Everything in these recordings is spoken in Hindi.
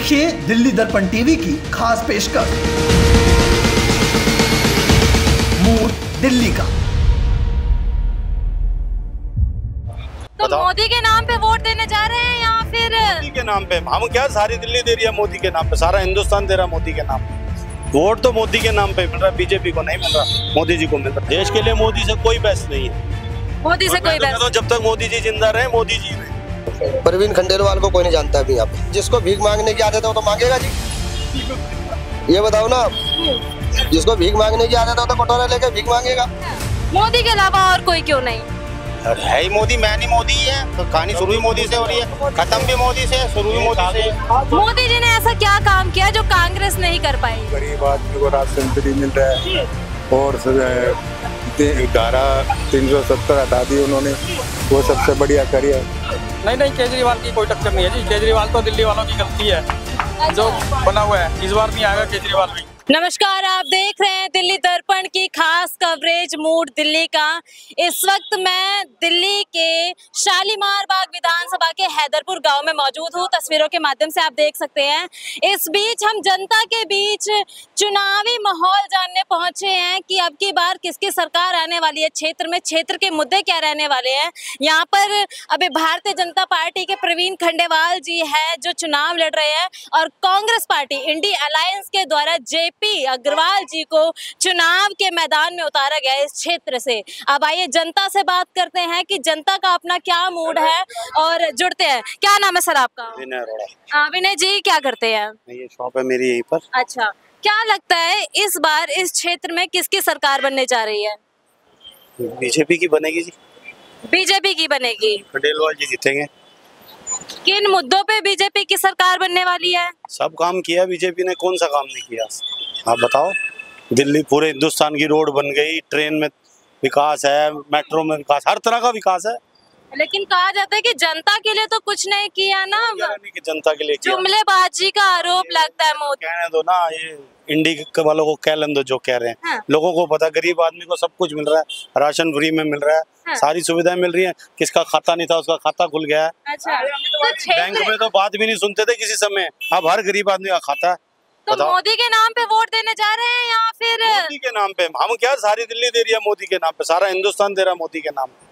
देखिए दिल्ली दर्पण टीवी की खास पेशकश मूड दिल्ली का। तो मोदी के नाम पे वोट देने जा रहे हैं या फिर मोदी के नाम पे? हम क्या सारी दिल्ली दे रही है मोदी के नाम पे, सारा हिंदुस्तान दे रहा है मोदी के नाम पे। वोट तो मोदी के नाम पे मिल रहा है, बीजेपी को नहीं मिल रहा, मोदी जी को मिल रहा है। देश के लिए मोदी से कोई बहस नहीं है, मोदी से कोई बहस। तो जब तक मोदी जी जिंदा रहे मोदी जी रहे। प्रवीण खंडेलवाल को कोई नहीं जानता अभी यहाँ पे। जिसको भीख मांगने की आदत है वो तो मांगेगा जी, ये बताओ ना। जिसको भीख मांगने की आदत है वो तो कटोरा लेके भीख मांगेगा। मोदी के अलावा और कोई क्यों नहीं है ही मोदी, मैन ही मोदी है। तो कहानी शुरू ही मोदी से हो रही है, खत्म भी मोदी से, शुरू भी मोदी से। मोदी जी ने ऐसा क्या काम किया जो कांग्रेस नहीं कर पाई? गरीब आदमी को राशन फ्री मिल रहा है और धारा 370 हटा दी उन्होंने, वो सबसे बढ़िया करी है। नहीं, केजरीवाल की कोई टक्कर नहीं है जी। केजरीवाल तो दिल्ली वालों की गलती है जो बना हुआ है। इस बार नहीं आएगा केजरीवाल भी। नमस्कार, आप देख रहे हैं दिल्ली दर्पण की खास कवरेज मूड दिल्ली का। इस वक्त मैं दिल्ली के शालीमार बाग विधानसभा के हैदरपुर गांव में मौजूद हूं। तस्वीरों के माध्यम से आप देख सकते हैं। इस बीच हम जनता के बीच चुनावी माहौल जानने पहुंचे हैं कि अब की बार किसकी सरकार आने वाली है, क्षेत्र में क्षेत्र के मुद्दे क्या रहने वाले हैं। यहाँ पर अभी भारतीय जनता पार्टी के प्रवीण खंडेलवाल जी है जो चुनाव लड़ रहे हैं और कांग्रेस पार्टी इंडिया अलायंस के द्वारा जेपी अग्रवाल जी को चुनाव के मैदान में उतारा गया इस क्षेत्र से। अब आइए जनता से बात करते हैं कि जनता का अपना क्या मूड है और जुड़ते हैं। क्या नाम है सर आपका? विनय अरोड़ा। विनय जी, क्या करते हैं? ये शॉप है मेरी यहीं पर। अच्छा, क्या लगता है इस बार इस क्षेत्र में किसकी सरकार बनने जा रही है? बीजेपी की बनेगी जी। बीजेपी की बनेगी। खंडेलवाल जी जीतेंगे। किन मुद्दों पे बीजेपी की सरकार बनने वाली है? सब काम किया बीजेपी ने, कौन सा काम नहीं किया आप बताओ। दिल्ली पूरे हिंदुस्तान की रोड बन गई, ट्रेन में विकास है, मेट्रो में विकास, हर तरह का विकास है। लेकिन कहा जाता है कि जनता के लिए तो कुछ नहीं किया ना। नहीं कि जनता के लिए किया। जुमलेबाजी का आरोप लगता है मोदी। कहने दो ना, ये इंडी वालों को कह लें दो जो कह रहे हैं। हाँ। लोगों को पता, गरीब आदमी को सब कुछ मिल रहा है, राशन फ्री में मिल रहा है। हाँ। सारी सुविधाएं मिल रही हैं। किसका खाता नहीं था उसका खाता खुल गया है। अच्छा, तो बैंक में तो बात भी नहीं सुनते थे किसी समय, अब हर गरीब आदमी का खाता है। तो मोदी के नाम पे वोट देने जा रहे हैं या फिर मोदी के नाम पे? हम क्या सारी दिल्ली दे रही है मोदी के नाम पे, सारा हिंदुस्तान दे रहा है मोदी के नाम पे।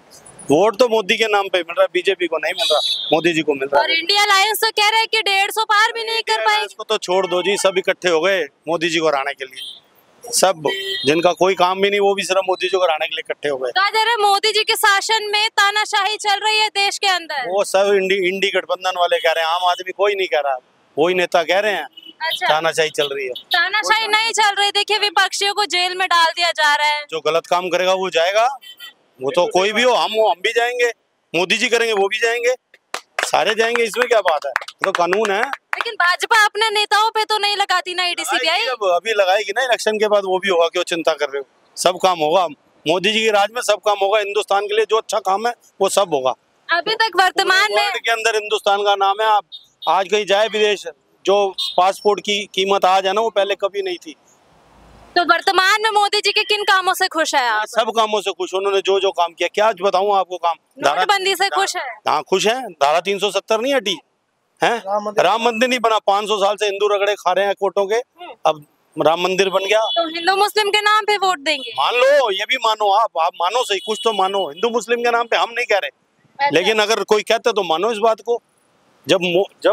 वोट तो मोदी के नाम पे मिल रहा है, बीजेपी को नहीं मिल रहा, मोदी जी को मिल रहा है। और इंडिया अलायंस तो कह रहा है कि 150 पार भी नहीं कर पाए। इसको तो छोड़ दो जी, सब इकट्ठे हो गए मोदी जी को हराने के लिए। सब जिनका कोई काम भी नहीं वो भी सिर्फ मोदी जी को हराने के लिए इकट्ठे हो गए। कहा जा रहा है मोदी जी के शासन में तानाशाही चल रही है देश के अंदर। वो सब इंडी गठबंधन वाले कह रहे हैं, आम आदमी कोई नहीं कह रहा, वही नेता कह रहे हैं। अच्छा, तानाशाही चल रही है। तानाशाही नहीं चल रही। देखिए, विपक्षियों को जेल में डाल दिया जा रहा है। जो गलत काम करेगा वो जाएगा, वो तो कोई भी हो, हम भी जाएंगे, मोदी जी करेंगे वो भी जाएंगे, सारे जाएंगे, इसमें क्या बात है, तो कानून है। लेकिन भाजपा अपने नेताओं पे तो नहीं लगाती ना ईडी सीबीआई। अभी लगाएगी ना, इलेक्शन के बाद वो भी होगा, क्यों चिंता कर रहे हो। सब काम होगा मोदी जी के राज में, सब काम होगा हिंदुस्तान के लिए, जो अच्छा काम है वो सब होगा। अभी तक वर्तमान में के अंदर हिंदुस्तान का नाम है। आप आज कहीं जाए विदेश, जो पासपोर्ट की कीमत आज है ना वो पहले कभी नहीं थी। तो वर्तमान में मोदी जी के किन कामों से खुश है आप? सब कामों से खुश, उन्होंने जो जो काम किया। क्या बताऊं आपको काम? नोटबंदी से खुश है? हाँ खुश है। धारा 370 नहीं हटी है, राम मंदिर नहीं बना। 500 साल से हिंदू रगड़े खा रहे हैं कोर्टों के, अब राम मंदिर बन गया। तो हिंदू मुस्लिम के नाम पे वोट देंगे? मान लो, ये भी मानो, आप मानो सही, कुछ तो मानो। हिंदू मुस्लिम के नाम पे हम नहीं कह रहे। अच्छा। लेकिन अगर कोई कहता तो मानो इस बात को। जब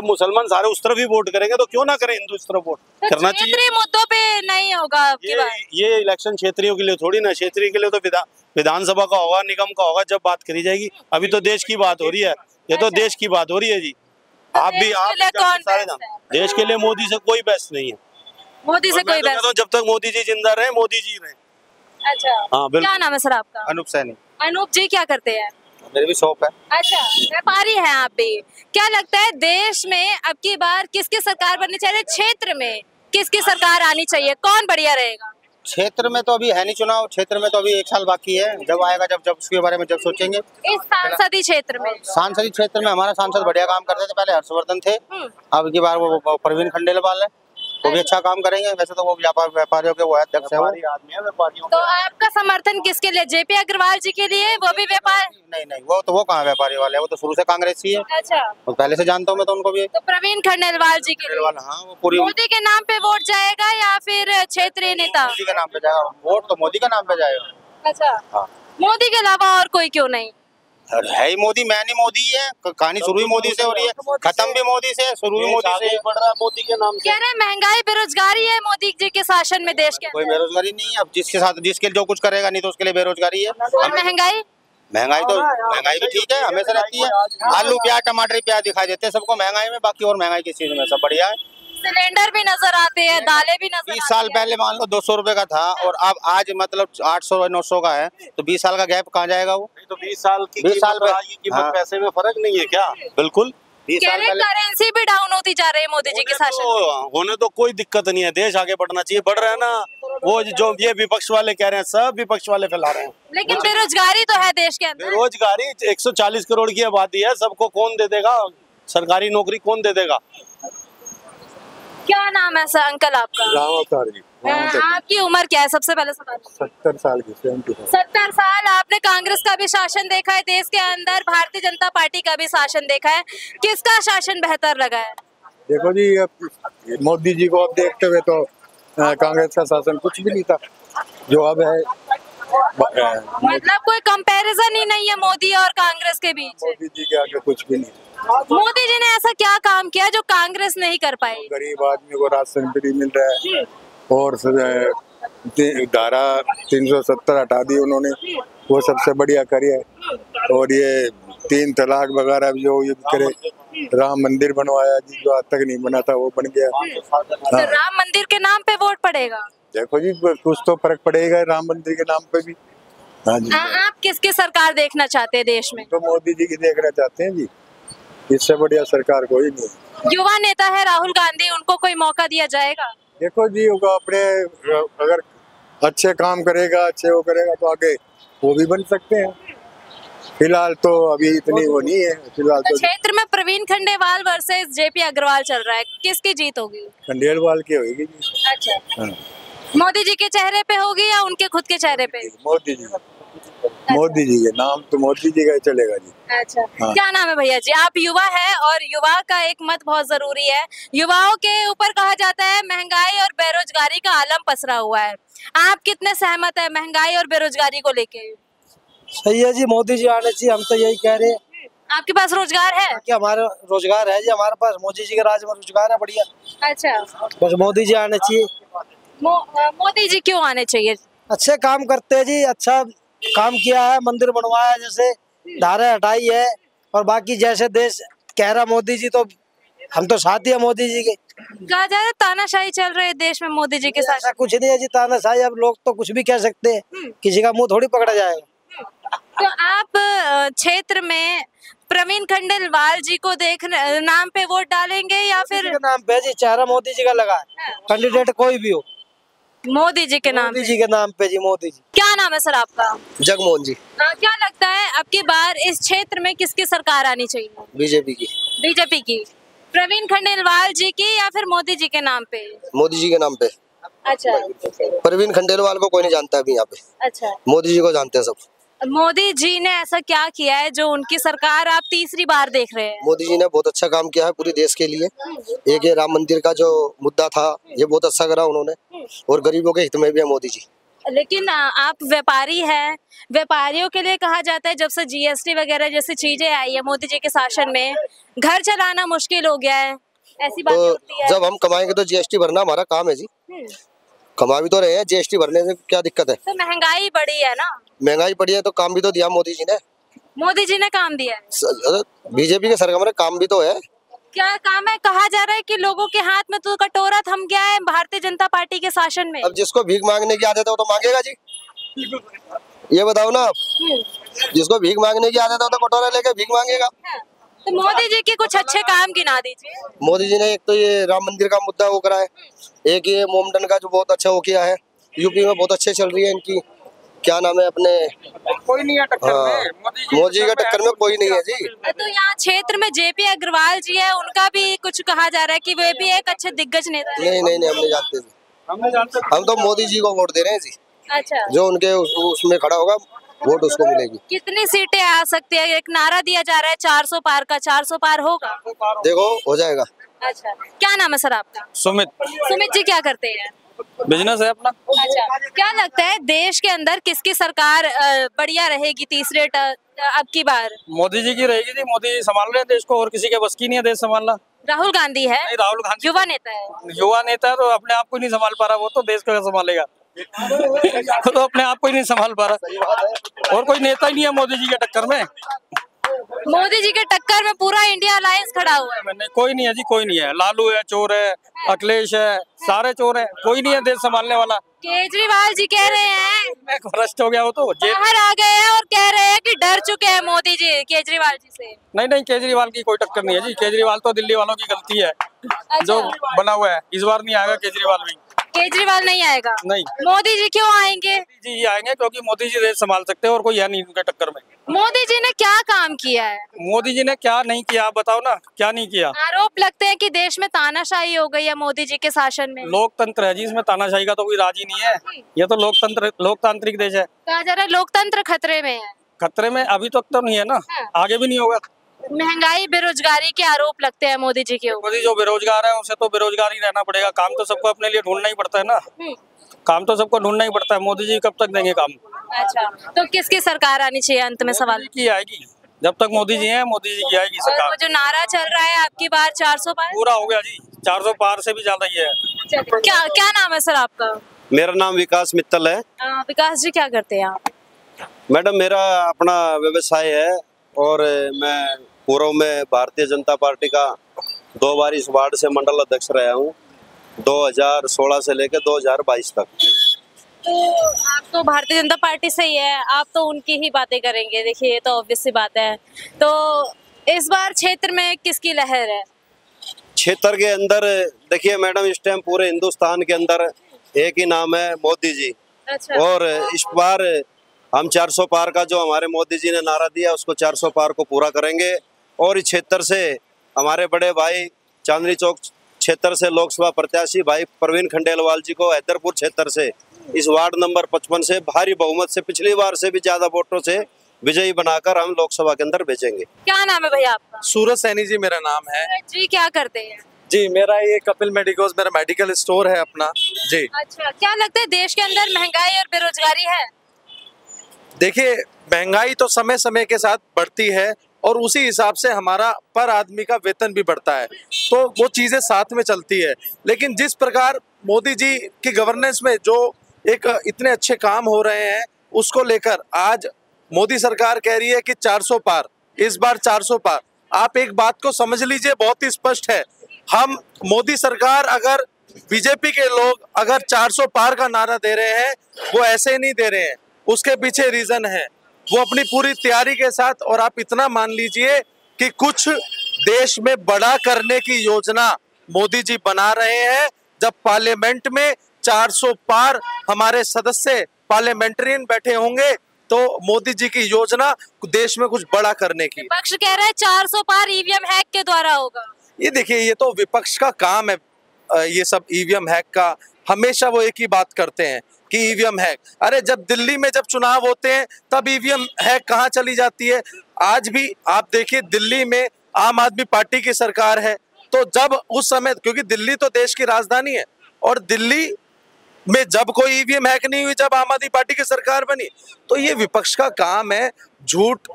मुसलमान सारे उस तरफ ही वोट करेंगे तो क्यों ना करें हिंदू इस तरफ वोट करना चाहिए। क्षेत्रीय मुद्दों पे नहीं होगा ये इलेक्शन क्षेत्रीय के लिए थोड़ी ना, क्षेत्रीय के लिए तो विधानसभा का होगा, निगम का होगा, जब बात करी जाएगी। अभी तो देश की बात हो रही है, ये तो देश की बात हो रही है जी। आप सारे देश के लिए मोदी से कोई बहस नहीं है। मोदी से कोई बहस? जब तक मोदी जी जिंदा रहे मोदी जी रहे। अच्छा, हाँ बिल्कुल। क्या नाम है सर आपका? अनूप सैनी। अनूप जी, क्या करते हैं? मेरी भी शॉप है। अच्छा, व्यापारी हैं आप भी। क्या लगता है देश में अब की बार किसकी सरकार बननी चाहिए? क्षेत्र में किसकी सरकार आनी चाहिए? कौन बढ़िया रहेगा? क्षेत्र में तो अभी है नहीं चुनाव, क्षेत्र में तो अभी 1 साल बाकी है। जब आएगा जब उसके बारे में जब सोचेंगे। इस सांसदीय क्षेत्र में? सांसदीय क्षेत्र में हमारा सांसद बढ़िया काम करते थे, पहले हर्षवर्धन थे, अब की बार वो प्रवीण खंडेलवाल है। वो भी अच्छा काम करेंगे। वैसे तो वो व्यापारियों के वो है, अध्यक्ष है वो। आदमी है व्यापारियों तो आपका समर्थन किसके लिए, जेपी अग्रवाल जी के लिए? वो भी व्यापार नहीं, वो कहाँ व्यापारी वाले है, वो तो शुरू से कांग्रेसी है। अच्छा, और पहले से जानता हूँ मैं तो उनको भी। तो प्रवीण खंडेलवाल जी के लिए हाँ, वो पूरी मोदी के नाम पे वोट जाएगा या फिर क्षेत्रीय नेता? मोदी के नाम पे जाएगा वोट, तो मोदी का नाम पे जाएगा। अच्छा, हाँ। मोदी के अलावा और कोई क्यों नहीं? है ही मोदी, मैन ही मोदी है। कहानी शुरू ही मोदी से हो रही है, खत्म भी मोदी से, शुरू भी मोदी से बढ़ रहा है मोदी के नाम कह रहे महंगाई बेरोजगारी है मोदी जी के शासन में देश के कोई अंदर। बेरोजगारी नहीं है। अब जिसके जो कुछ करेगा नहीं तो उसके लिए बेरोजगारी है। और महंगाई महंगाई भी ठीक है, हमेशा रहती है। आलू प्याज टमाटर प्याज दिखाई देते हैं सबको महंगाई में, बाकी और महंगाई किस चीज में, सब बढ़िया है। सिलेंडर भी नजर आते हैं, दालें भी नजर 20 साल पहले मान लो 200 रुपए का था और अब आज मतलब 800-900 का है, तो 20 साल का गैप कहाँ जाएगा वो? तो 20 साल की 20 साल कीमत की कीमत हाँ। पैसे में फर्क नहीं है क्या? बिल्कुल। 20 साल पहले करेंसी भी डाउन होती जा रही है मोदी जी के शासन में। होने तो कोई दिक्कत नहीं है, देश आगे बढ़ना चाहिए, बढ़ रहा है ना। वो जो ये विपक्ष वाले कह रहे हैं, सब विपक्ष वाले फैला रहे हैं। लेकिन बेरोजगारी तो है देश के अंदर। बेरोजगारी 140 करोड़ की आबादी है, सबको कौन दे देगा सरकारी नौकरी, कौन दे देगा? क्या नाम है सर अंकल आपका? राम अवतार जी। आपकी उम्र क्या है सबसे पहले सवाल? 70 साल की 70 साल। आपने कांग्रेस का भी शासन देखा है देश के अंदर, भारतीय जनता पार्टी का भी शासन देखा है, किसका शासन बेहतर लगा है? देखो जी, अब मोदी जी को अब देखते हुए तो कांग्रेस का शासन कुछ भी नहीं था जो अब है। मतलब कोई कंपैरिजन ही नहीं है मोदी और कांग्रेस के बीच। मोदी जी के आगे कुछ भी नहीं। मोदी जी ने ऐसा क्या काम किया जो कांग्रेस नहीं कर पाई? गरीब आदमी को राशन फ्री मिल रहा है और धारा 370 हटा दी उन्होंने, वो सबसे बढ़िया करी है। और ये 3 तलाक वगैरह जो ये करे, राम मंदिर बनवाया जी, जो आज तक नहीं बना था वो बन गया। तो राम मंदिर के नाम पे वोट पड़ेगा? देखो जी, कुछ तो फर्क पड़ेगा राम मंदिर के नाम पे भी। हाँ जी। आप किसकी सरकार देखना चाहते हैं देश में? तो मोदी जी की देखना चाहते हैं जी, इससे बढ़िया सरकार कोई नहीं। युवा नेता है राहुल गांधी, उनको कोई मौका दिया जाएगा? देखो जी, वो अपने अगर अच्छे काम करेगा, अच्छे वो करेगा तो आगे वो भी बन सकते हैं। फिलहाल तो अभी इतनी वो नहीं है। फिलहाल तो क्षेत्र में प्रवीण खंडेलवाल वर्सेस जेपी अग्रवाल चल रहा है, किसकी जीत होगी? खंडेलवाल की होगी जी। अच्छा, हाँ। मोदी जी के चेहरे पे होगी या उनके खुद के चेहरे पे? मोदी जी के नाम तो मोदी जी का ही चलेगा जी। अच्छा, हाँ। क्या नाम है भैया जी? आप युवा है और युवा का एक मत बहुत जरूरी है। युवाओं के ऊपर कहा जाता है महंगाई और बेरोजगारी का आलम पसरा हुआ है, आप कितने सहमत है महंगाई और बेरोजगारी को लेके? सही है जी, मोदी जी आने चाहिए, हम तो यही कह रहे हैं। आपके पास रोजगार है? कि हमारा रोजगार है जी, हमारे पास मोदी जी के राज में रोजगार है बढ़िया। अच्छा, बस मोदी जी आने चाहिए। मोदी जी क्यों आने चाहिए? अच्छे काम करते हैं जी, अच्छा काम किया है, मंदिर बनवाया, जैसे धारा हटाई है, और बाकी जैसे देश कह रहा मोदी जी, तो हम तो साथी है मोदी जी के। कहा जा रहा है तानाशाही चल रही है देश में मोदी जी के साथ। ऐसा कुछ नहीं है जी तानाशाही, अब लोग तो कुछ भी कह सकते हैं, किसी का मुंह थोड़ी पकड़ा जाएगा। तो आप क्षेत्र में प्रवीण खंडेलवाल जी को देख नाम पे वोट डालेंगे या फिर? नाम पे जी, चेहरा मोदी जी का लगा है, कैंडिडेट कोई भी हो मोदी जी के नाम? मोदी जी के नाम पे जी, मोदी जी। क्या नाम है सर आपका? जगमोहन जी। क्या लगता है अब की बार इस क्षेत्र में किसकी सरकार आनी चाहिए? बीजेपी की। बीजेपी की? प्रवीण खंडेलवाल जी की या फिर मोदी जी के नाम पे? मोदी जी के नाम पे। अच्छा, प्रवीण खंडेलवाल को कोई नहीं जानता अभी यहाँ पे, अच्छा। मोदी जी को जानते हैं सब। मोदी जी ने ऐसा क्या किया है जो उनकी सरकार आप तीसरी बार देख रहे हैं? मोदी जी ने बहुत अच्छा काम किया है पूरे देश के लिए। एक ये राम मंदिर का जो मुद्दा था, ये बहुत अच्छा करा उन्होंने, और गरीबों के हित में भी है मोदी जी। लेकिन आप व्यापारी हैं, व्यापारियों के लिए कहा जाता है जब से जीएसटी वगैरह जैसी चीजें आई है मोदी जी के शासन में, घर चलाना मुश्किल हो गया है, ऐसी बातें होती है। जब हम कमाएंगे तो जीएसटी भरना हमारा काम है जी, कमा भी तो रहे हैं, जीएसटी भरने से क्या दिक्कत है? तो महंगाई बढ़ी है ना? महंगाई बढ़ी है तो काम भी तो दिया मोदी जी ने। मोदी जी ने काम दिया है, बीजेपी के सरकार में काम भी तो है। क्या काम है? कहा जा रहा है कि लोगों के हाथ में तो कटोरा थम गया है भारतीय जनता पार्टी के शासन में। अब जिसको भीख मांगने की आदत है वो तो मांगेगा जी, ये बताओ ना आप। जिसको भीख मांगने की आदत है वो तो कटोरा लेके भीख मांगेगा। तो मोदी जी के कुछ अच्छे काम गिना दीजिए। मोदी जी ने एक तो ये राम मंदिर का मुद्दा वो करा है, एक ये मोमडन का जो बहुत अच्छा वो किया है, यूपी में बहुत अच्छे चल रही है इनकी क्या नाम है अपने, कोई नहीं है टक्कर में, मोदी जी का टक्कर में कोई नहीं है जी। तो यहाँ क्षेत्र में जेपी अग्रवाल जी है, उनका भी कुछ कहा जा रहा है कि वे भी एक अच्छे दिग्गज नेता है। नहीं नहीं नहीं, हम नहीं जानते जी, हम तो मोदी जी को वोट दे रहे हैं जी। अच्छा, जो उनके उसमें खड़ा होगा वोट उसको मिलेगी। कितनी सीटें आ सकती है? एक नारा दिया जा रहा है 400 पार का, 400 पार होगा? देखो हो जाएगा। अच्छा, क्या नाम है सर आपका? सुमित, सुमित जी क्या करते हैं? बिजनेस है अपना। अच्छा, क्या लगता है देश के अंदर किसकी सरकार बढ़िया रहेगी तीसरे अब की बार? मोदी जी की रहेगी जी, मोदी जी संभाल रहे हैं देश को, और किसी के बस की नहीं है देश संभालना। राहुल गांधी है? नहीं, राहुल गांधी युवा नेता है। युवा नेता है तो अपने आप को नहीं संभाल पा रहा, वो तो देश को कैसे संभालेगा? तो अपने आप को ही नहीं संभाल पा रहा, और कोई नेता ही नहीं है मोदी जी के टक्कर में। मोदी जी के टक्कर में पूरा इंडिया अलायंस खड़ा हुआ है। नहीं, कोई नहीं है जी, कोई नहीं है। लालू है, चोर है, अखिलेश है, सारे चोर है, कोई नहीं है देश संभालने वाला। केजरीवाल जी कह रहे हैं, भ्रष्ट हो गया वो तो, बाहर आ गए हैं और कह रहे हैं कि डर चुके हैं मोदी जी केजरीवाल जी से। नहीं नहीं, केजरीवाल की कोई टक्कर नहीं है जी। केजरीवाल तो दिल्ली वालों की गलती है जो बना हुआ है। इस बार नहीं आएगा केजरीवाल भी। केजरीवाल नहीं आएगा? नहीं। मोदी जी क्यों आएंगे? मोदी जी आएंगे क्योंकि मोदी जी देश संभाल सकते हैं और कोई है नहीं उनके टक्कर में। मोदी जी ने क्या काम किया है? मोदी जी ने क्या नहीं किया, आप बताओ ना, क्या नहीं किया? आरोप लगते हैं कि देश में तानाशाही हो गई है मोदी जी के शासन में। लोकतंत्र है जी, इसमें तानाशाही का तो कोई राज ही नहीं है। ये तो लोकतांत्रिक देश है। कहा जा रहा है लोकतंत्र खतरे में है। खतरे में अभी तक तो नहीं है ना, आगे भी नहीं होगा। महंगाई बेरोजगारी के आरोप लगते हैं मोदी जी के ऊपर। मोदी जो बेरोजगार है उसे तो बेरोजगार ही रहना पड़ेगा। काम तो सबको अपने लिए ढूंढना ही पड़ता है ना, काम तो सबको ढूंढना ही पड़ता है। मोदी जी कब तक देंगे काम? अच्छा, तो किसकी सरकार आनी चाहिए अंत में? सवाल की आएगी, जब तक मोदी जी हैं मोदी जी की आएगी और सरकार। वो जो नारा चल रहा है आपकी बार 400 पार पूरा हो गया जी, 400 पार से भी ज्यादा ही है। क्या क्या नाम है सर आपका? मेरा नाम विकास मित्तल है। विकास जी क्या करते हैं आप? मैडम मेरा अपना व्यवसाय है और मैं पूर्व में भारतीय जनता पार्टी का 2 बार इस वार्ड से मंडल अध्यक्ष रहा हूँ, 2016 से लेकर 2022 तक। तो आप तो भारतीय जनता पार्टी से ही है, आप तो उनकी ही बातें करेंगे। देखिए ये तो ऑब्वियस सी बात है। तो इस बार क्षेत्र में किसकी लहर है? क्षेत्र के अंदर देखिए मैडम, इस टाइम पूरे हिंदुस्तान के अंदर एक ही नाम है, मोदी जी। अच्छा। और इस बार हम 400 पार का जो हमारे मोदी जी ने नारा दिया उसको 400 पार को पूरा करेंगे। और इस क्षेत्र से हमारे बड़े भाई चांदनी चौक क्षेत्र से लोकसभा प्रत्याशी भाई प्रवीण खंडेलवाल जी को हैदरपुर क्षेत्र से इस वार्ड नंबर 55 से भारी बहुमत से, पिछली बार से भी ज्यादा वोटों से विजयी बनाकर हम लोकसभा के अंदर भेजेंगे। क्या नाम है भैया आपका? सूरज सैनी जी मेरा नाम है। जी क्या करते हैं? जी मेरा ये कपिल मेडिकोज मेरा मेडिकल स्टोर है अपना जी। अच्छा, क्या लगता है देश के अंदर महंगाई और बेरोजगारी है? देखिए महंगाई तो समय समय के साथ बढ़ती है और उसी हिसाब से हमारा पर आदमी का वेतन भी बढ़ता है, तो वो चीजें साथ में चलती है। लेकिन जिस प्रकार मोदी जी की गवर्नेंस में जो एक इतने अच्छे काम हो रहे हैं उसको लेकर आज मोदी सरकार कह रही है कि 400 पार, इस बार 400 पार। आप एक बात को समझ लीजिए, बहुत ही स्पष्ट है, हम मोदी सरकार अगर बीजेपी के लोग अगर 400 पार का नारा दे रहे हैं वो ऐसे नहीं दे रहे हैं, उसके पीछे रीजन है, वो अपनी पूरी तैयारी के साथ। और आप इतना मान लीजिए कि कुछ देश में बड़ा करने की योजना मोदी जी बना रहे हैं। जब पार्लियामेंट में 400 पार हमारे सदस्य पार्लियामेंटेरियन बैठे होंगे तो मोदी जी की योजना देश में कुछ बड़ा करने की। विपक्ष कह रहा है 400 पार ईवीएम हैक के द्वारा होगा। ये देखिए, ये तो विपक्ष का काम है, ये सब ईवीएम हैक का। हमेशा वो एक ही बात करते हैं कि ईवीएम हैक। अरे जब दिल्ली में जब चुनाव होते हैं तब ईवीएम हैक कहाँ चली जाती है? आज भी आप देखिए दिल्ली में आम आदमी पार्टी की सरकार है, तो जब उस समय, क्योंकि दिल्ली तो देश की राजधानी है, और दिल्ली में जब कोई ईवीएम हैक नहीं हुई, जब आम आदमी पार्टी की सरकार बनी, तो ये विपक्ष का काम है झूठ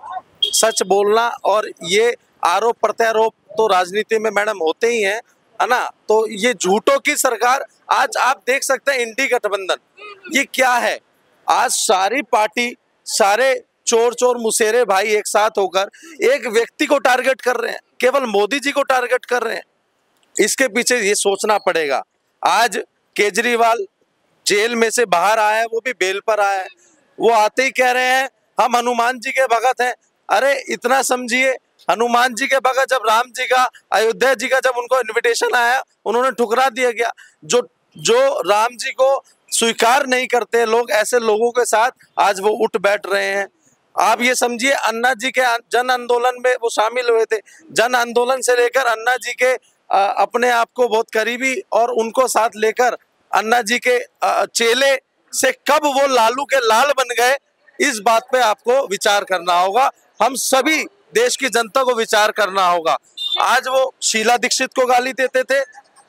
सच बोलना। और ये आरोप प्रत्यारोप तो राजनीति में मैडम होते ही हैं, है ना। तो ये झूठों की सरकार, आज आप देख सकते हैं इंडी गठबंधन ये क्या है। आज सारी पार्टी, सारे चोर चोर मुसेरे भाई एक साथ होकर एक व्यक्ति को टारगेट कर रहे हैं, केवल मोदी जी को टारगेट कर रहे हैं। इसके पीछे ये सोचना पड़ेगा। आज केजरीवाल जेल में से बाहर आया है, वो भी बेल पर आया है, वो आते ही कह रहे हैं हम हनुमान जी के भगत हैं। अरे इतना समझिए, हनुमान जी के भगत जब राम जी का, अयोध्या जी का जब उनको इनविटेशन आया उन्होंने ठुकरा दिया गया। जो राम जी को स्वीकार नहीं करते लोग, ऐसे लोगों के साथ आज वो उठ बैठ रहे हैं। आप ये समझिए, अन्ना जी के जन आंदोलन में वो शामिल हुए थे। जन आंदोलन से लेकर अन्ना जी के अपने आप को बहुत करीबी और उनको साथ लेकर अन्ना जी के चेले से कब वो लालू के लाल बन गए, इस बात पे आपको विचार करना होगा। हम सभी देश की जनता को विचार करना होगा। आज वो शीला दीक्षित को गाली देते थे,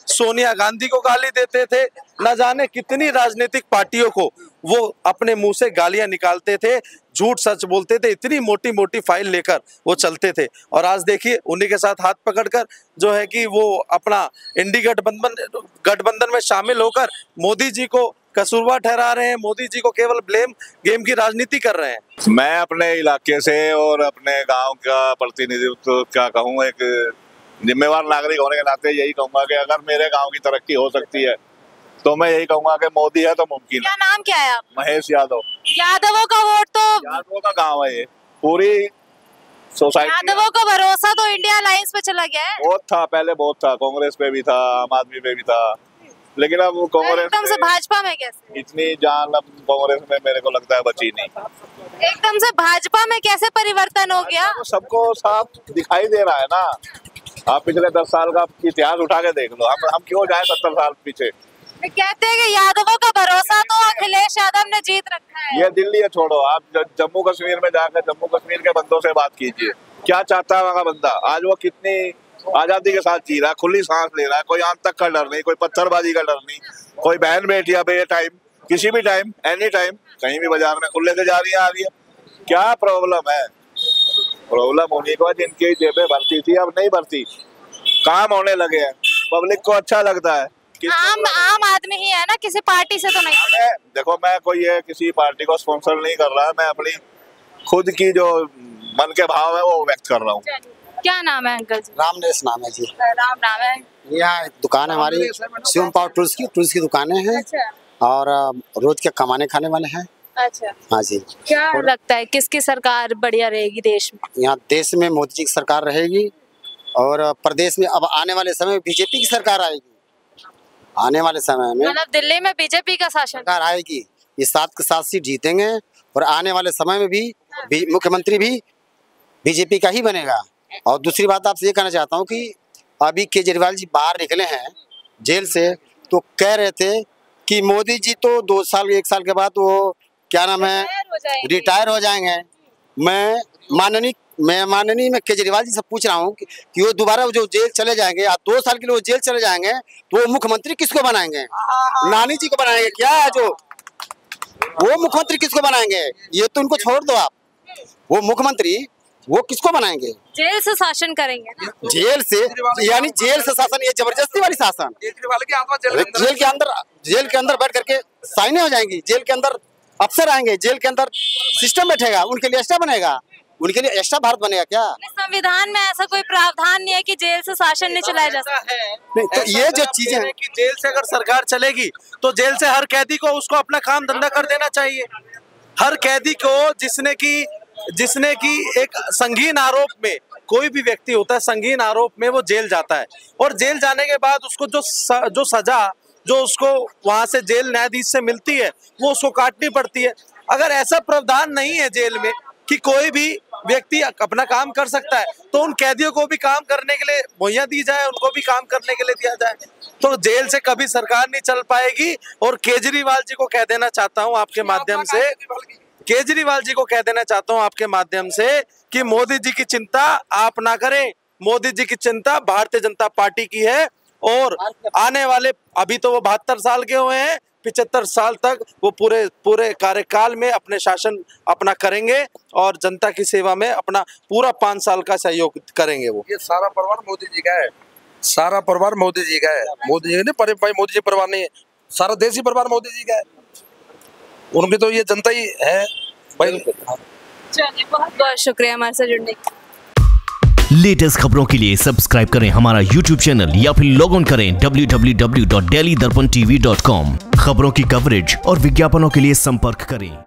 सोनिया गांधी को गाली देते थे, न जाने कितनी राजनीतिक पार्टियों को वो अपने मुंह से गालियां निकालते थे, झूठ सच बोलते थे, इतनी मोटी मोटी फाइल लेकर वो चलते थे। और आज देखिए उन्हीं के साथ हाथ पकड़कर जो है कि वो अपना इंडी गठबंधन में शामिल होकर मोदी जी को कसूरवार ठहरा रहे हैं, मोदी जी को केवल ब्लेम गेम की राजनीति कर रहे हैं। मैं अपने इलाके से और अपने गांव का प्रतिनिधित्व क्या कहूँ, एक जिम्मेवार नागरिक होने के नाते यही कहूंगा कि अगर मेरे गांव की तरक्की हो सकती है तो मैं यही कहूंगा कि मोदी है तो मुमकिन है। क्या नाम क्या है आप? महेश यादव। यादवों का वोट तो यादवों का गांव है, ये पूरी सोसाइटी। यादवों का भरोसा तो इंडिया अलायंस पे चला गया है। बहुत था, पहले बहुत था, कांग्रेस पे भी था, आम आदमी पे भी था, लेकिन अब कांग्रेस एकदम से भाजपा में कैसे? इतनी जान अब कांग्रेस में मेरे को लगता है बची नहीं। एकदम से भाजपा में कैसे परिवर्तन हो गया? सबको साफ दिखाई दे रहा है ना। आप पिछले 10 साल का इतिहास उठा के देख लो, हम क्यों जाए 70 साल पीछे। कहते हैं कि यादवों का भरोसा तो अखिलेश यादव ने जीत रखा है। ये दिल्ली है, छोड़ो, आप जम्मू कश्मीर में जाकर जम्मू कश्मीर के बंदों से बात कीजिए, क्या चाहता है वहाँ का बंदा। आज वो कितनी आजादी के साथ जी रहा है, खुली सांस ले रहा है, कोई आंतक का डर नहीं, कोई पत्थरबाजी का डर नहीं, कोई बहन बेटियां बे टाइम किसी भी टाइम एनी टाइम कहीं भी बाजार में खुले से जा रही है आ रही है। क्या प्रॉब्लम है? प्रॉब्लम होने के बाद जिनकी जेबें भरती थी अब नहीं भरती, काम होने लगे हैं, पब्लिक को अच्छा लगता है। आम आदमी ही है ना, किसी पार्टी से तो नहीं। देखो मैं कोई ये किसी पार्टी को स्पॉन्सर नहीं कर रहा, मैं अपनी खुद की जो मन के भाव है वो व्यक्त कर रहा हूँ। क्या नाम है अंकल जी? रामनेश नाम है जी। राम नाम है। यहाँ दुकान है हमारी, शिवम पावर टूल्स की दुकानें हैं। अच्छा। और रोज के कमाने खाने वाले हैं। अच्छा। हाँ जी। क्या लगता है किसकी सरकार बढ़िया रहेगी देश में? यहाँ देश में मोदी जी की सरकार रहेगी और प्रदेश में अब आने वाले समय में बीजेपी की सरकार आएगी। आने वाले समय में मतलब दिल्ली में बीजेपी का शासन सरकार आएगी, ये 7 के 7 सीट जीतेंगे और आने वाले समय में भी मुख्यमंत्री भी बीजेपी का ही बनेगा। और दूसरी बात आपसे ये कहना चाहता हूँ कि अभी केजरीवाल जी बाहर निकले हैं जेल से, तो कह रहे थे कि मोदी जी तो 2 साल 1 साल के बाद वो क्या नाम है रिटायर हो जाएंगे। मैं माननीय मैं केजरीवाल जी से पूछ रहा हूँ कि वो दोबारा जो जेल चले जाएंगे या 2 साल के लिए वो जेल चले जाएंगे तो वो मुख्यमंत्री किसको बनाएंगे? नानी जी को बनाएंगे क्या? जो वो मुख्यमंत्री किसको बनाएंगे? ये तो उनको छोड़ दो आप, वो मुख्यमंत्री वो किसको बनाएंगे? जेल से शासन करेंगे ना? जेल से यानी जेल से शासन, ये जबरदस्ती वाली शासन। जेल के अंदर बैठ करके साइनें हो जाएंगी, जेल के अंदर अफसर आएंगे, जेल के अंदर सिस्टम बैठेगा, उनके लिए एक्स्ट्रा बनेगा, उनके लिए एक्स्ट्रा भारत बनेगा क्या? संविधान में ऐसा कोई प्रावधान नहीं है कि जेल से शासन नहीं चलाया जा सकता। नहीं तो ये जो चीजें हैं कि जेल से अगर सरकार चलेगी तो जेल से हर कैदी को उसको अपना काम धंधा कर देना चाहिए। हर कैदी को जिसने की एक संगीन आरोप में, कोई भी व्यक्ति होता है संगीन आरोप में वो जेल जाता है और जेल जाने के बाद उसको जो सजा जो उसको वहां से जेल न्यायाधीश से मिलती है वो उसको काटनी पड़ती है। अगर ऐसा प्रावधान नहीं है जेल में कि कोई भी व्यक्ति अपना काम कर सकता है तो उन कैदियों को भी काम करने के लिए मुहैया दी जाए, उनको भी काम करने के लिए दिया जाए, तो जेल से कभी सरकार नहीं चल पाएगी। और केजरीवाल जी को कह देना चाहता हूँ आपके माध्यम से, केजरीवाल जी को कह देना चाहता हूँ आपके माध्यम से कि मोदी जी की चिंता आप ना करें। मोदी जी की चिंता भारतीय जनता पार्टी की है और आने वाले, अभी तो वो 72 साल के हुए हैं, 75 साल तक वो पूरे कार्यकाल में अपने शासन अपना करेंगे और जनता की सेवा में अपना पूरा 5 साल का सहयोग करेंगे। वो ये सारा परिवार मोदी जी का है, सारा परिवार मोदी जी का है। मोदी जी ने भाई मोदी जी परिवार नहीं है, सारा देश ही परिवार मोदी जी का है। उनकी तो ये जनता ही है भाई। चलिए बहुत बहुत शुक्रिया हमारे साथ जुड़ने के। लेटेस्ट खबरों के लिए सब्सक्राइब करें हमारा YouTube चैनल या फिर लॉग ऑन करें www.delhidarpantv.com। खबरों की कवरेज और विज्ञापनों के लिए संपर्क करें।